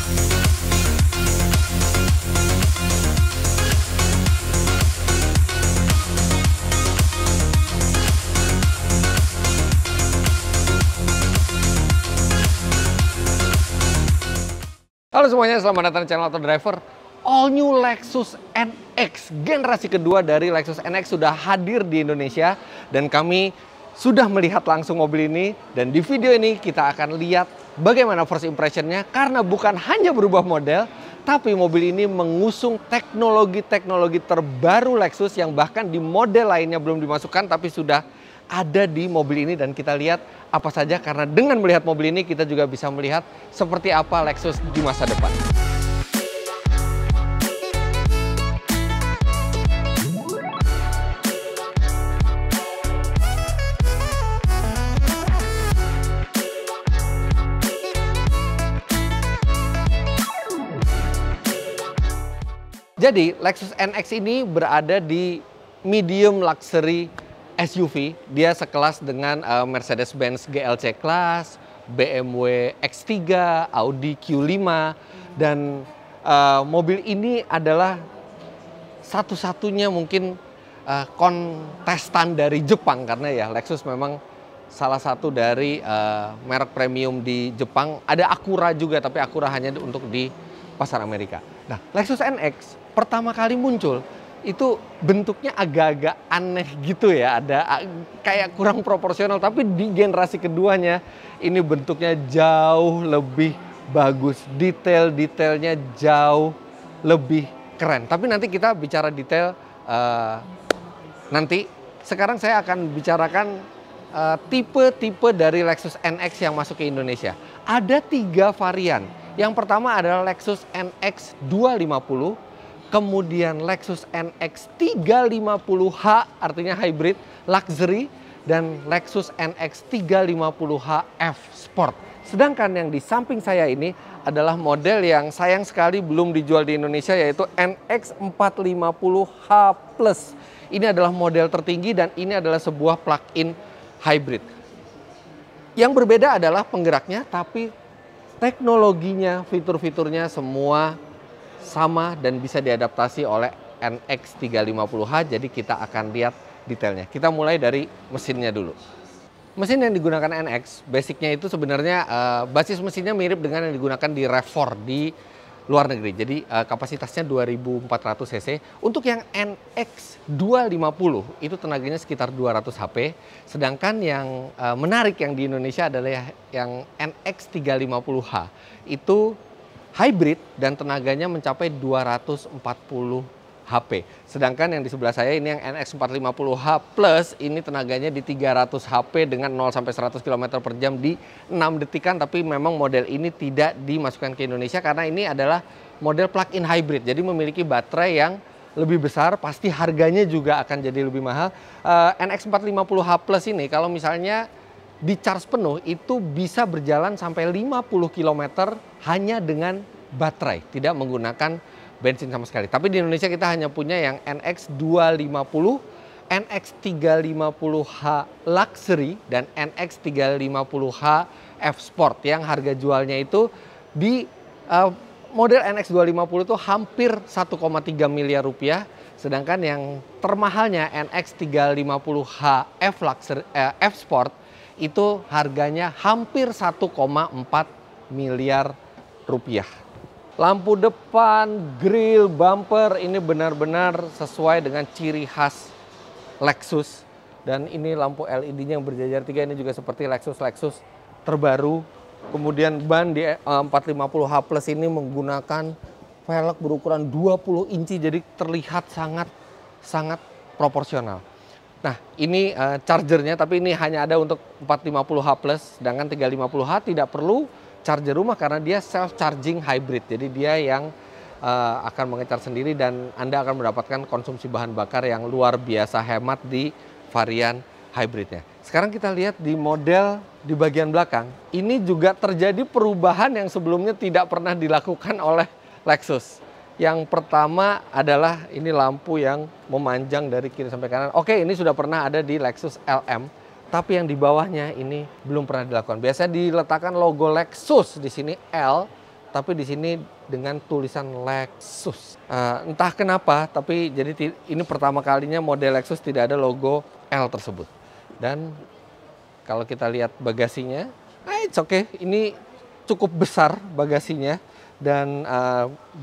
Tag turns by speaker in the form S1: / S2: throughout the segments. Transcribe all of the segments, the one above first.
S1: Halo semuanya, selamat datang di channel Auto Driver. All new Lexus NX, generasi kedua dari Lexus NX sudah hadir di Indonesia. Dan kami sudah melihat langsung mobil ini. Dan di video ini kita akan lihat bagaimana first impressionnya. Karena bukan hanya berubah model, tapi mobil ini mengusung teknologi-teknologi terbaru Lexus yang bahkan di model lainnya belum dimasukkan, tapi sudah ada di mobil ini. Dan kita lihat apa saja, karena dengan melihat mobil ini kita juga bisa melihat seperti apa Lexus di masa depan. Jadi Lexus NX ini berada di medium luxury SUV, dia sekelas dengan Mercedes-Benz GLC Class, BMW X3, Audi Q5, dan mobil ini adalah satu-satunya mungkin kontestan dari Jepang, karena ya Lexus memang salah satu dari merek premium di Jepang. Ada Acura juga, tapi Acura hanya untuk di pasar Amerika. Nah, Lexus NX pertama kali muncul itu bentuknya agak-agak aneh gitu ya, ada kayak kurang proporsional, tapi di generasi keduanya ini bentuknya jauh lebih bagus, detailnya jauh lebih keren. Tapi nanti kita bicara detail nanti. Sekarang saya akan bicarakan tipe-tipe dari Lexus NX yang masuk ke Indonesia. Ada 3 varian. Yang pertama adalah Lexus NX 250. Kemudian Lexus NX 350h, artinya hybrid, luxury, dan Lexus NX 350h F Sport. Sedangkan yang di samping saya ini adalah model yang sayang sekali belum dijual di Indonesia, yaitu NX 450h Plus. Ini adalah model tertinggi dan ini adalah sebuah plug-in hybrid. Yang berbeda adalah penggeraknya, tapi teknologinya, fitur-fiturnya semua sama dan bisa diadaptasi oleh NX 350h. Jadi kita akan lihat detailnya. Kita mulai dari mesinnya dulu. Mesin yang digunakan NX, basicnya itu sebenarnya basis mesinnya mirip dengan yang digunakan di RAV4 di luar negeri. Jadi kapasitasnya 2400 cc. Untuk yang NX 250 itu tenaganya sekitar 200 HP. Sedangkan yang menarik yang di Indonesia adalah yang NX 350h. Itu hybrid dan tenaganya mencapai 240 HP. Sedangkan yang di sebelah saya ini yang NX 450h Plus, ini tenaganya di 300 HP dengan 0 sampai 100 km per jam di 6 detikan. Tapi memang model ini tidak dimasukkan ke Indonesia karena ini adalah model plug-in hybrid. Jadi memiliki baterai yang lebih besar, pasti harganya juga akan jadi lebih mahal. NX 450h Plus ini kalau misalnya di charge penuh itu bisa berjalan sampai 50 km hanya dengan baterai, tidak menggunakan bensin sama sekali. Tapi di Indonesia kita hanya punya yang NX 250, NX 350h Luxury, dan NX 350h F Sport yang harga jualnya itu di model NX 250 itu hampir 1,3 miliar rupiah. Sedangkan yang termahalnya NX 350h F Luxury, F Sport itu harganya hampir 1,4 miliar rupiah. Lampu depan, grill, bumper ini benar-benar sesuai dengan ciri khas Lexus. Dan ini lampu LED-nya yang berjajar 3, ini juga seperti Lexus terbaru. Kemudian ban di 450h Plus ini menggunakan velg berukuran 20 inci, jadi terlihat sangat proporsional. Nah, ini chargernya, tapi ini hanya ada untuk 450h Plus, sedangkan 350h tidak perlu charger rumah karena dia self charging hybrid. Jadi dia yang akan mengecar sendiri dan Anda akan mendapatkan konsumsi bahan bakar yang luar biasa hemat di varian hybridnya. Sekarang kita lihat di model di bagian belakang. Ini juga terjadi perubahan yang sebelumnya tidak pernah dilakukan oleh Lexus. Yang pertama adalah ini lampu yang memanjang dari kiri sampai kanan. Oke, ini sudah pernah ada di Lexus LM, tapi yang di bawahnya ini belum pernah dilakukan. Biasanya diletakkan logo Lexus di sini L, tapi di sini dengan tulisan Lexus. Entah kenapa, tapi jadi ini pertama kalinya model Lexus tidak ada logo L tersebut. Dan kalau kita lihat bagasinya, it's okay. Ini cukup besar bagasinya dan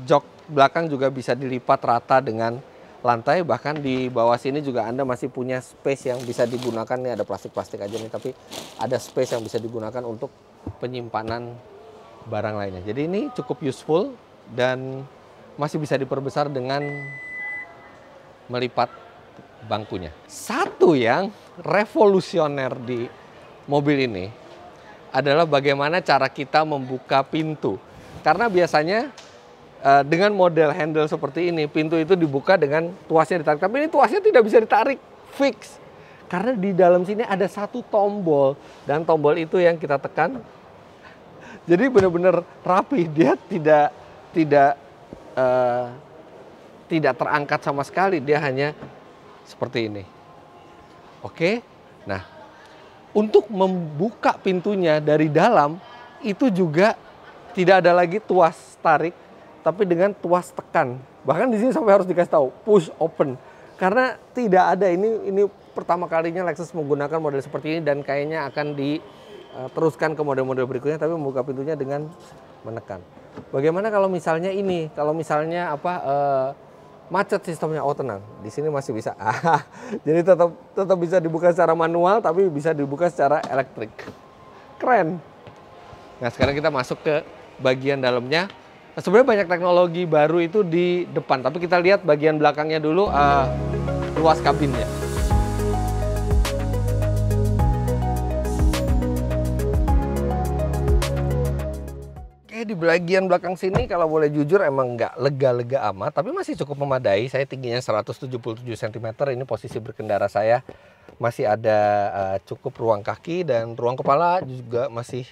S1: jok belakang juga bisa dilipat rata dengan lantai. Bahkan di bawah sini juga Anda masih punya space yang bisa digunakan. Ini ada plastik-plastik aja nih, tapi ada space yang bisa digunakan untuk penyimpanan barang lainnya. Jadi ini cukup useful dan masih bisa diperbesar dengan melipat bangkunya. Satu yang revolusioner di mobil ini adalah bagaimana cara kita membuka pintu. Karena biasanya dengan model handle seperti ini, pintu itu dibuka dengan tuasnya ditarik. Tapi ini tuasnya tidak bisa ditarik, fix. Karena di dalam sini ada satu tombol. Dan tombol itu yang kita tekan. Jadi benar-benar rapi. Dia tidak terangkat sama sekali. Dia hanya seperti ini. Oke. Nah, untuk membuka pintunya dari dalam, itu juga tidak ada lagi tuas tarik, tapi dengan tuas tekan. Bahkan di sini sampai harus dikasih tahu push open, karena tidak ada. Ini pertama kalinya Lexus menggunakan model seperti ini dan kayaknya akan diteruskan ke model-model berikutnya, tapi membuka pintunya dengan menekan. Bagaimana kalau misalnya ini, macet sistemnya? Oh tenang, di sini masih bisa. Jadi tetap bisa dibuka secara manual, tapi bisa dibuka secara elektrik. Keren. Nah sekarang kita masuk ke bagian dalamnya. Nah, sebenarnya banyak teknologi baru itu di depan, tapi kita lihat bagian belakangnya dulu, luas kabinnya. Oke, di bagian belakang sini kalau boleh jujur emang nggak lega-lega amat, tapi masih cukup memadai. Saya tingginya 177 cm, ini posisi berkendara saya. Masih ada cukup ruang kaki dan ruang kepala juga masih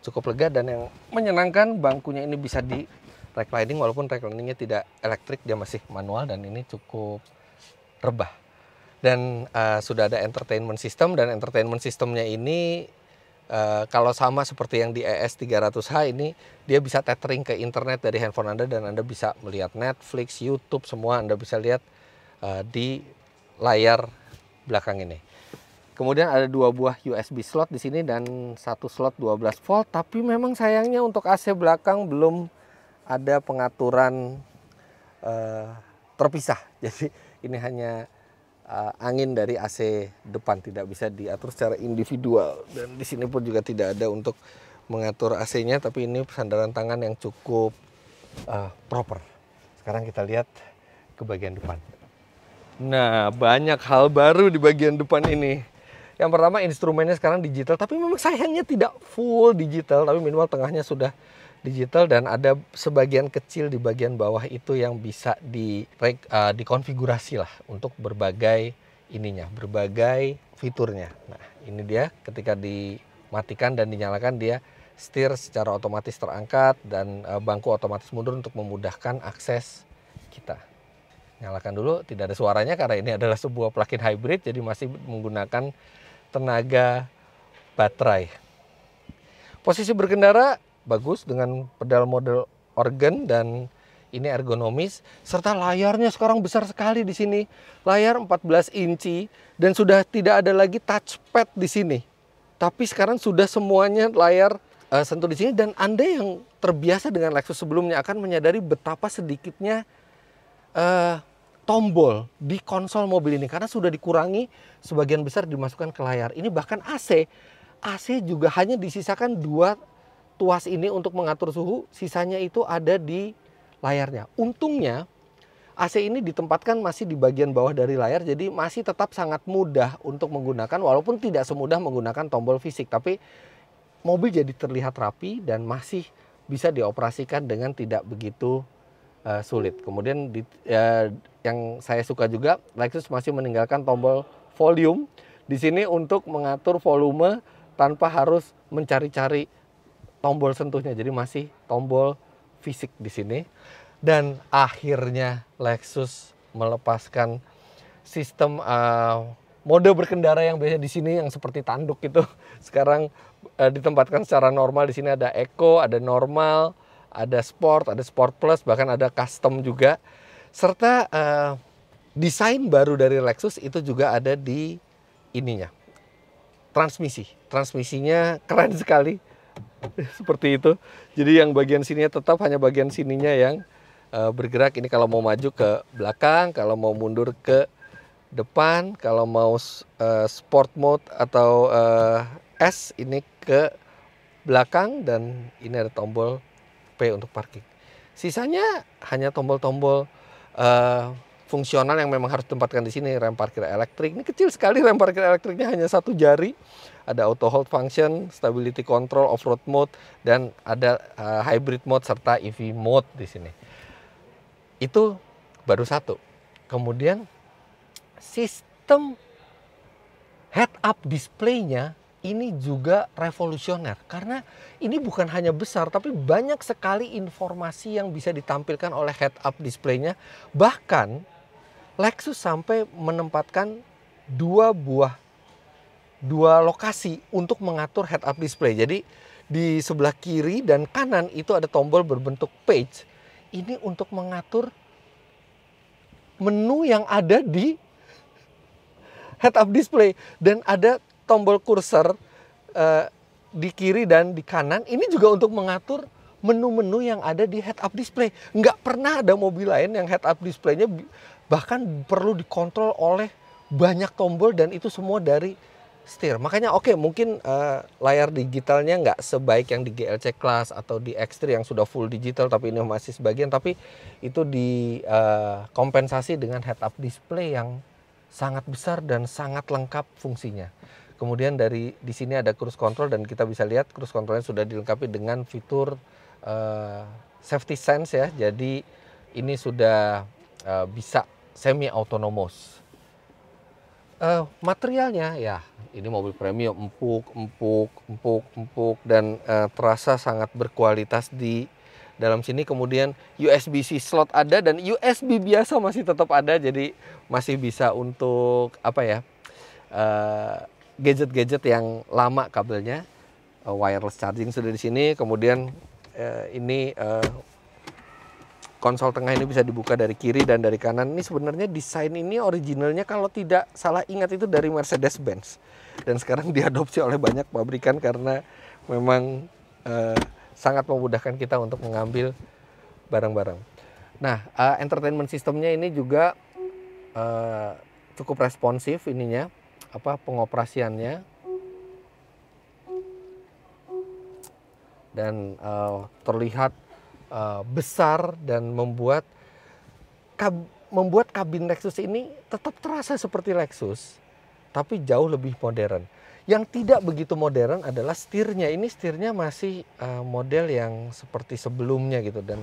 S1: cukup lega, dan yang menyenangkan bangkunya ini bisa di reclining, walaupun recliningnya tidak elektrik, dia masih manual dan ini cukup rebah. Dan sudah ada entertainment system, dan entertainment systemnya ini kalau sama seperti yang di ES300h ini, dia bisa tethering ke internet dari handphone Anda dan Anda bisa melihat Netflix, YouTube, semua Anda bisa lihat di layar belakang ini. Kemudian ada 2 buah USB slot di sini dan 1 slot 12 volt, tapi memang sayangnya untuk AC belakang belum ada pengaturan terpisah. Jadi ini hanya angin dari AC depan, tidak bisa diatur secara individual. Dan di sini pun juga tidak ada untuk mengatur AC-nya, tapi ini sandaran tangan yang cukup proper. Sekarang kita lihat ke bagian depan. Nah, banyak hal baru di bagian depan ini. Yang pertama, instrumennya sekarang digital, tapi memang sayangnya tidak full digital, tapi minimal tengahnya sudah digital, dan ada sebagian kecil di bagian bawah itu yang bisa dikonfigurasi lah untuk berbagai berbagai fiturnya. Nah, ini dia ketika dimatikan dan dinyalakan, dia setir secara otomatis terangkat dan bangku otomatis mundur untuk memudahkan akses kita. Nyalakan dulu, tidak ada suaranya karena ini adalah sebuah plug-in hybrid, jadi masih menggunakan tenaga baterai. Posisi berkendara bagus dengan pedal model organ dan ini ergonomis, serta layarnya sekarang besar sekali di sini. Layar 14 inci dan sudah tidak ada lagi touchpad di sini. Tapi sekarang sudah semuanya layar sentuh di sini, dan Anda yang terbiasa dengan Lexus sebelumnya akan menyadari betapa sedikitnya tombol di konsol mobil ini karena sudah dikurangi, sebagian besar dimasukkan ke layar. Ini bahkan AC juga hanya disisakan 2 tuas ini untuk mengatur suhu, sisanya itu ada di layarnya. Untungnya AC ini ditempatkan masih di bagian bawah dari layar, jadi masih tetap sangat mudah untuk menggunakan, walaupun tidak semudah menggunakan tombol fisik, tapi mobil jadi terlihat rapi dan masih bisa dioperasikan dengan tidak begitu sulit. Kemudian yang saya suka juga, Lexus masih meninggalkan tombol volume di sini untuk mengatur volume tanpa harus mencari-cari tombol sentuhnya, jadi masih tombol fisik di sini. Dan akhirnya Lexus melepaskan sistem mode berkendara yang biasa di sini yang seperti tanduk itu, sekarang ditempatkan secara normal. Di sini ada Eco, ada normal, ada Sport Plus, bahkan ada custom juga. Serta desain baru dari Lexus itu juga ada di ininya. Transmisinya keren sekali. Seperti itu. Jadi yang bagian sininya tetap hanya bagian sininya yang bergerak. Ini kalau mau maju ke belakang, kalau mau mundur ke depan, kalau mau sport mode atau S ini ke belakang, dan ini ada tombol P untuk parking. Sisanya hanya tombol-tombol fungsional yang memang harus ditempatkan di sini. Rem parkir elektrik, ini kecil sekali, rem parkir elektriknya hanya 1 jari. Ada auto hold function, stability control, off-road mode, dan ada hybrid mode serta EV mode di sini. Itu baru satu. Kemudian sistem head-up display-nya ini juga revolusioner. Karena ini bukan hanya besar, tapi banyak sekali informasi yang bisa ditampilkan oleh head-up display-nya. Bahkan Lexus sampai menempatkan dua lokasi untuk mengatur head-up display. Jadi di sebelah kiri dan kanan itu ada tombol berbentuk page. Ini untuk mengatur menu yang ada di head-up display. Dan ada tombol kursor di kiri dan di kanan. Ini juga untuk mengatur menu-menu yang ada di head-up display. Nggak pernah ada mobil lain yang head-up display-nya bahkan perlu dikontrol oleh banyak tombol, dan itu semua dari setir. Makanya mungkin layar digitalnya nggak sebaik yang di GLC Class atau di X3 yang sudah full digital, tapi ini masih sebagian. Tapi itu dikompensasi dengan head-up display yang sangat besar dan sangat lengkap fungsinya. Kemudian di sini ada cruise control, dan kita bisa lihat cruise controlnya sudah dilengkapi dengan fitur safety sense ya. Jadi ini sudah bisa semi autonomous. Materialnya ya, ini mobil premium, empuk, dan terasa sangat berkualitas di dalam sini. Kemudian USB-C slot ada, dan USB biasa masih tetap ada, jadi masih bisa untuk gadget-gadget yang lama kabelnya. Wireless charging sudah di sini. Kemudian ini konsol tengah ini bisa dibuka dari kiri dan dari kanan. Ini sebenarnya desain ini originalnya kalau tidak salah ingat itu dari Mercedes-Benz. Dan sekarang diadopsi oleh banyak pabrikan karena memang sangat memudahkan kita untuk mengambil barang-barang. Nah, entertainment systemnya ini juga cukup responsif ininya, pengoperasiannya. Dan terlihat besar dan membuat kabin Lexus ini tetap terasa seperti Lexus, tapi jauh lebih modern. Yang tidak begitu modern adalah setirnya. Ini setirnya masih model yang seperti sebelumnya gitu, dan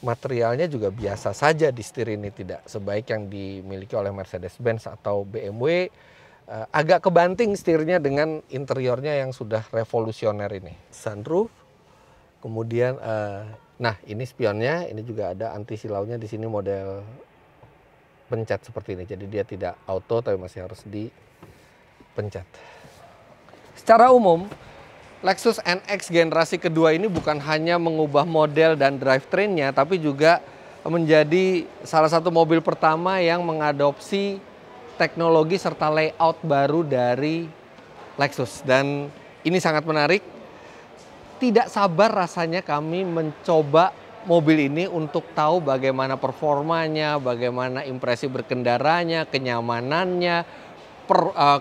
S1: materialnya juga biasa saja di setir ini, tidak sebaik yang dimiliki oleh Mercedes-Benz atau BMW. Agak kebanting setirnya dengan interiornya yang sudah revolusioner ini. Sunroof, kemudian nah ini spionnya, ini juga ada anti silaunya di sini, model pencet seperti ini. Jadi dia tidak auto tapi masih harus dipencet. Secara umum Lexus NX generasi kedua ini bukan hanya mengubah model dan drivetrain-nya, tapi juga menjadi salah satu mobil pertama yang mengadopsi teknologi serta layout baru dari Lexus. Dan ini sangat menarik. Tidak sabar rasanya kami mencoba mobil ini untuk tahu bagaimana performanya, bagaimana impresi berkendaranya, kenyamanannya,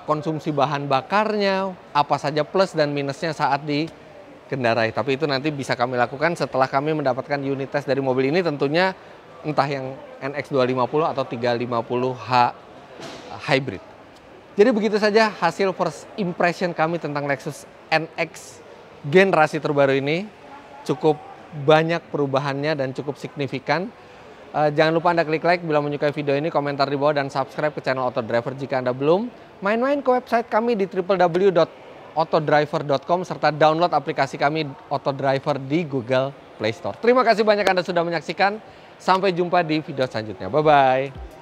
S1: konsumsi bahan bakarnya, apa saja plus dan minusnya saat dikendarai. Tapi itu nanti bisa kami lakukan setelah kami mendapatkan unit test dari mobil ini, tentunya entah yang NX250 atau 350h hybrid. Jadi begitu saja hasil first impression kami tentang Lexus NX generasi terbaru ini. Cukup banyak perubahannya dan cukup signifikan. Jangan lupa Anda klik like bila menyukai video ini, komentar di bawah, dan subscribe ke channel Autodriver jika Anda belum. Main-main ke website kami di www.autodriver.com serta download aplikasi kami Autodriver di Google Play Store. Terima kasih banyak Anda sudah menyaksikan. Sampai jumpa di video selanjutnya. Bye-bye.